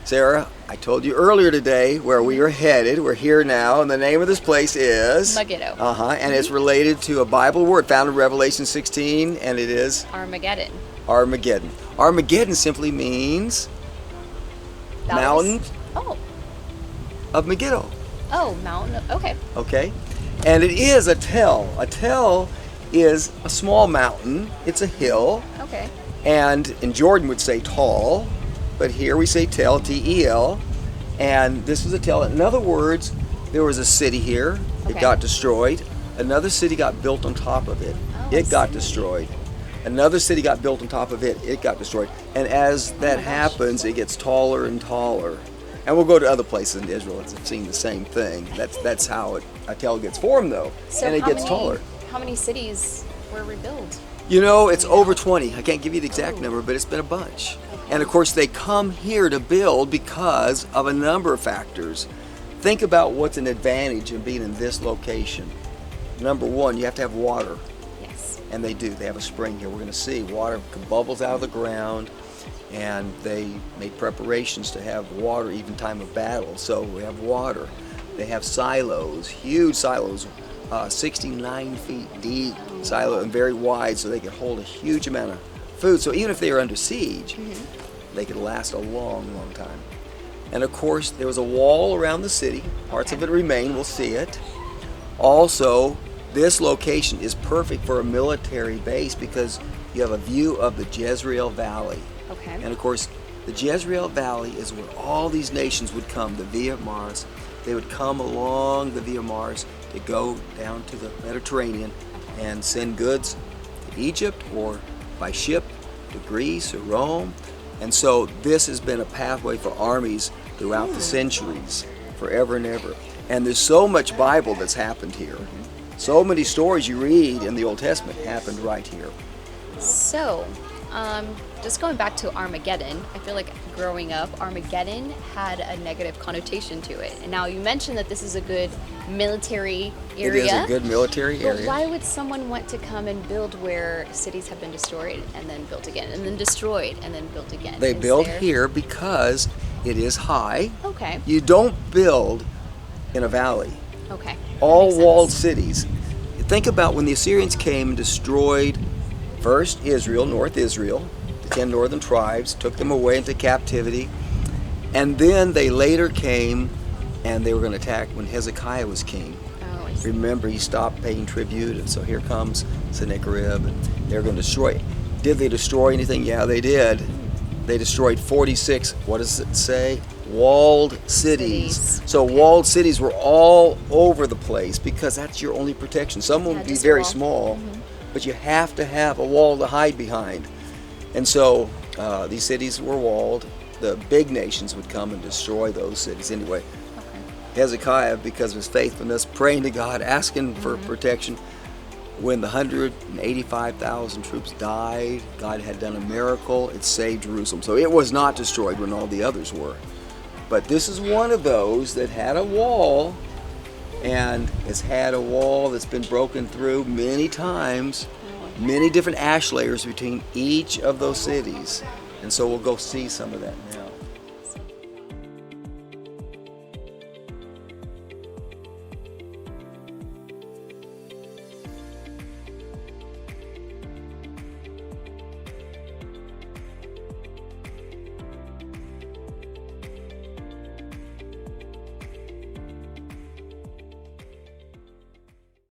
Sarah, I told you earlier today where we are headed. We're here now, and the name of this place is Megiddo. And it's related to a Bible word found in Revelation 16, and it is Armageddon. Armageddon. Armageddon simply means mountain of Megiddo. Oh, mountain. Okay. Okay, and it is a tell. A tell is a small mountain. It's a hill. Okay. And in Jordan would say tall, but here we say tell, T-E-L. And this was a tell. In other words, there was a city here. It got destroyed. Another city got built on top of it. It got destroyed. Another city got built on top of it. It got destroyed. And as that happens, it gets taller and taller. And we'll go to other places in Israel and have seen the same thing. That's how a tell gets formed, though. So and it gets taller. How many cities were rebuilt? You know, it's over 20. I can't give you the exact number, but it's been a bunch. And of course, they come here to build because of a number of factors. Think about what's an advantage of being in this location. Number one, you have to have water. Yes. And they do. They have a spring here. We're going to see water bubbles out of the ground, and they made preparations to have water even time of battle. So we have water. They have silos, huge silos, 69 feet deep silo and very wide, so they could hold a huge amount of food. So even if they were under siege, they could last a long, long time. And of course, there was a wall around the city. Parts of it remain. We'll see it. Also, this location is perfect for a military base because you have a view of the Jezreel Valley. Okay. And of course, the Jezreel Valley is where all these nations would come, the Via Maris. They would come along the Via Maris to go down to the Mediterranean and send goods to Egypt or by ship to Greece or Rome. And so this has been a pathway for armies throughout the centuries, forever and ever. And there's so much Bible that's happened here. So many stories you read in the Old Testament happened right here. So, just going back to Armageddon, I feel like growing up, Armageddon had a negative connotation to it. And now you mentioned that this is a good military area. It is a good military area. But why would someone want to come and build where cities have been destroyed and then built again, and then destroyed and then built again? They build here because it is high. Okay. You don't build in a valley. Okay. All walled cities. Think about when the Assyrians came and destroyed first Israel, North Israel, the 10 northern tribes, took them away into captivity, and then they later came and they were going to attack when Hezekiah was king. Oh, I see. Remember, he stopped paying tribute, and so here comes Sennacherib, and they're going to destroy it. Did they destroy anything? Yeah, they did. They destroyed 46, what does it say? Walled cities. So walled cities were all over the place because that's your only protection. Some will be very small, but you have to have a wall to hide behind. And so these cities were walled. The big nations would come and destroy those cities anyway. Hezekiah, because of his faithfulness, praying to God, asking for protection. When the 185,000 troops died, God had done a miracle. It saved Jerusalem. So it was not destroyed when all the others were. But this is one of those that had a wall, and has had a wall that's been broken through many times, many different ash layers between each of those cities. And so we'll go see some of that now.